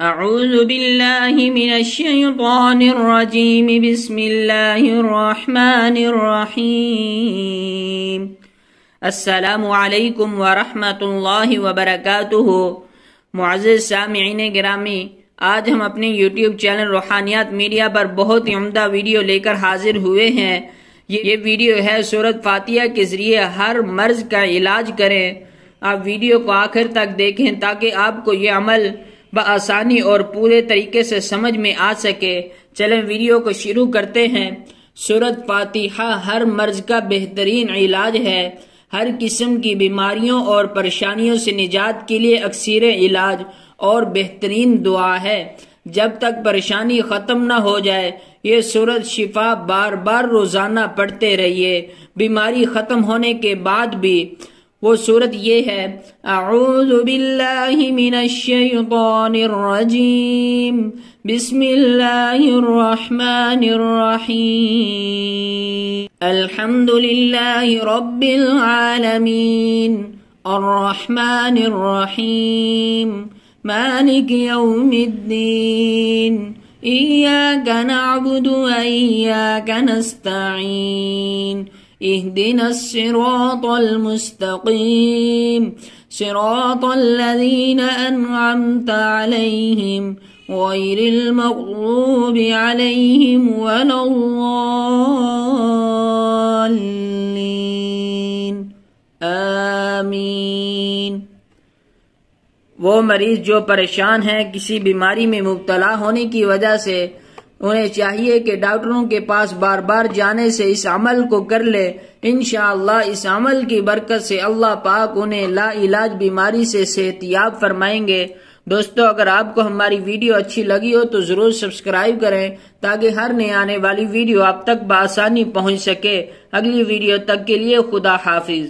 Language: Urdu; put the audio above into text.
اعوذ باللہ من الشیطان الرجیم بسم اللہ الرحمن الرحیم السلام علیکم ورحمۃ اللہ وبرکاتہ۔ معزز سامعین گرامی، آج ہم اپنے یوٹیوب چینل روحانیات میڈیا پر بہت ہی عمدہ ویڈیو لے کر حاضر ہوئے ہیں۔ یہ ویڈیو ہے سورۃ فاتحہ کے ذریعے ہر مرض کا علاج کریں۔ آپ ویڈیو کو آخر تک دیکھیں تاکہ آپ کو یہ عمل بآسانی اور پورے طریقے سے سمجھ میں آ سکے۔ چلیں ویڈیو کو شروع کرتے ہیں۔ سورۃ فاتحہ ہر مرض کا بہترین علاج ہے۔ ہر قسم کی بیماریوں اور پریشانیوں سے نجات کے لیے اکثر علاج اور بہترین دعا ہے۔ جب تک پریشانی ختم نہ ہو جائے یہ سورۃ شفا بار بار روزانہ پڑھتے رہیے۔ بیماری ختم ہونے کے بعد بھی وہ سورت یہ ہے: اعوذ باللہ من الشیطان الرجیم بسم اللہ الرحمن الرحیم الحمد للہ رب العالمین الرحمن الرحیم مالک یوم الدین ایاک نعبد و ایاک نستعین اهدنا الصراط المستقيم صراط الذين أنعمت عليهم غير المغضوب عليهم ولا الضالين آمین۔ وہ مریض جو پریشان ہیں کسی بیماری میں مبتلا ہونے کی وجہ سے، انہیں چاہیے کہ ڈاکٹروں کے پاس بار بار جانے سے اس عمل کو کر لے۔ انشاءاللہ اس عمل کی برکت سے اللہ پاک انہیں لا علاج بیماری سے صحت یاب فرمائیں گے۔ دوستو، اگر آپ کو ہماری ویڈیو اچھی لگی ہو تو ضرور سبسکرائب کریں تاکہ ہر نئے آنے والی ویڈیو آپ تک بآسانی پہنچ سکے۔ اگلی ویڈیو تک کے لیے خدا حافظ۔